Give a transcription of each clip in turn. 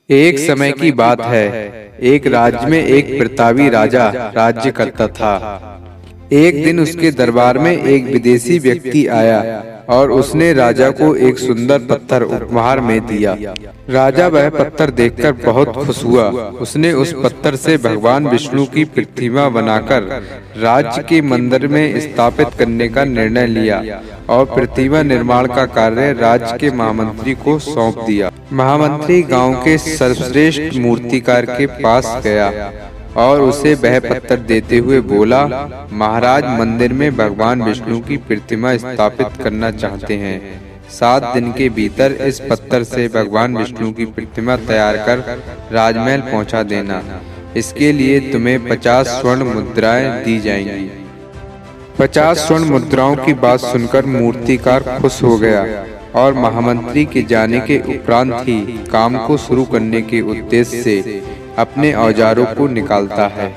एक समय की बात है। एक राज्य में एक प्रतापी राजा राज्य करता था। एक दिन उसके दरबार में एक विदेशी व्यक्ति आया और उसने राजा को एक सुंदर पत्थर उपहार में दिया। राजा वह पत्थर देखकर बहुत खुश हुआ। उसने उस पत्थर से भगवान विष्णु की प्रतिमा बनाकर राज्य के मंदिर में स्थापित करने का निर्णय लिया और प्रतिमा निर्माण का कार्य राज्य के महामंत्री को सौंप दिया। महामंत्री गांव के सर्वश्रेष्ठ मूर्तिकार के पास गया और उसे वह पत्थर देते हुए बोला, महाराज, मंदिर में भगवान विष्णु की प्रतिमा स्थापित करना चाहते हैं। 7 दिन के भीतर इस पत्थर से भगवान विष्णु की प्रतिमा तैयार कर राजमहल पहुंचा देना। इसके लिए तुम्हें 50 स्वर्ण मुद्राएं दी जाएंगी। 50 स्वर्ण मुद्राओं की बात सुनकर मूर्तिकार खुश हो गया और महामंत्री के जाने के उपरांत ही काम को शुरू करने के उद्देश्य से अपने औजारों को निकालता है।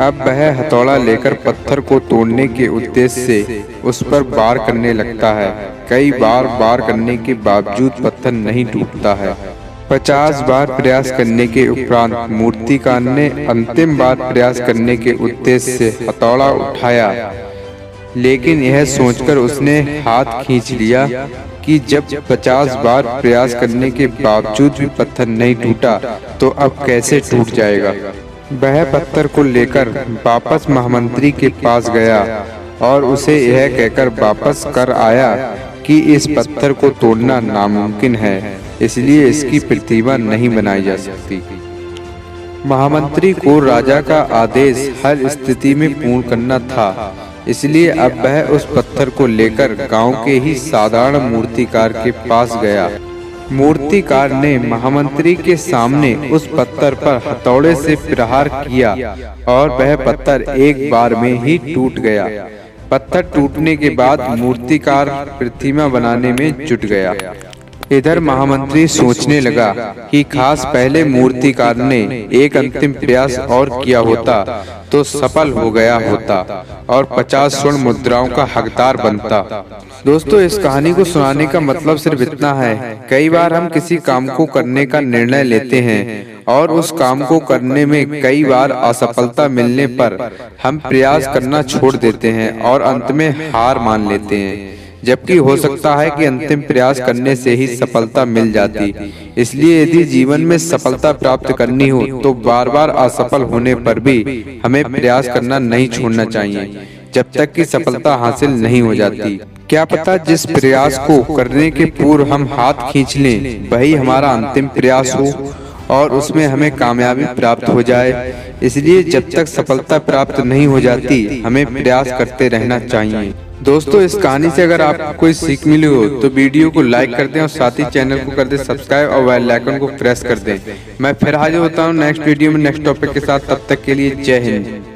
अब वह हथौड़ा लेकर पत्थर को तोड़ने के उद्देश्य से उस पर वार करने लगता है। कई बार वार करने के बावजूद पत्थर नहीं टूटता है। 50 बार प्रयास करने के उपरांत मूर्तिकार ने अंतिम बार प्रयास करने के उद्देश्य से हथौड़ा उठाया, लेकिन यह सोचकर उसने हाथ खींच लिया कि जब 50 बार प्रयास करने के बावजूद भी पत्थर नहीं टूटा तो अब कैसे टूट जाएगा। वह पत्थर को लेकर वापस महामंत्री के पास गया और उसे यह कहकर वापस कर आया कि इस पत्थर को तोड़ना नामुमकिन है, इसलिए इसकी प्रतिमा नहीं बनाई जा सकती। महामंत्री को राजा का आदेश हर स्थिति में पूर्ण करना था, इसलिए अब वह उस पत्थर को लेकर गांव के ही साधारण मूर्तिकार के पास गया। मूर्तिकार ने महामंत्री के सामने उस पत्थर पर हथौड़े से प्रहार किया और वह पत्थर एक बार में ही टूट गया। पत्थर टूटने के बाद मूर्तिकार प्रतिमा बनाने में जुट गया। इधर महामंत्री सोचने लगा कि खास पहले मूर्तिकार ने एक अंतिम प्रयास और किया होता तो सफल हो गया होता और 50 स्वर्ण मुद्राओं का हकदार बनता। दोस्तों, इस कहानी को सुनाने का मतलब सिर्फ इतना है, कई बार हम किसी काम को करने का निर्णय लेते हैं और उस काम को करने में कई बार असफलता मिलने पर हम प्रयास करना छोड़ देते हैं और अंत में हार मान लेते हैं, जबकि हो सकता है कि अंतिम प्रयास करने से ही सफलता मिल जाती। इसलिए यदि जीवन में सफलता प्राप्त करनी हो तो बार बार असफल होने पर भी हमें प्रयास करना नहीं छोड़ना चाहिए जब तक कि सफलता हासिल नहीं हो जाती। क्या पता जिस प्रयास को करने के पूर्व हम हाथ खींच लें वही हमारा अंतिम प्रयास हो और उसमें हमें कामयाबी प्राप्त हो जाए। इसलिए जब तक सफलता प्राप्त नहीं हो जाती हमें प्रयास करते रहना चाहिए। दोस्तों, इस कहानी से अगर आपको कोई सीख मिली हो तो वीडियो को लाइक कर दें और साथ ही चैनल को कर दें सब्सक्राइब और बेल आइकन को प्रेस कर दें। मैं फिर हाजिर होता हूँ नेक्स्ट वीडियो में नेक्स्ट टॉपिक के साथ। तब तक के लिए जय हिंद।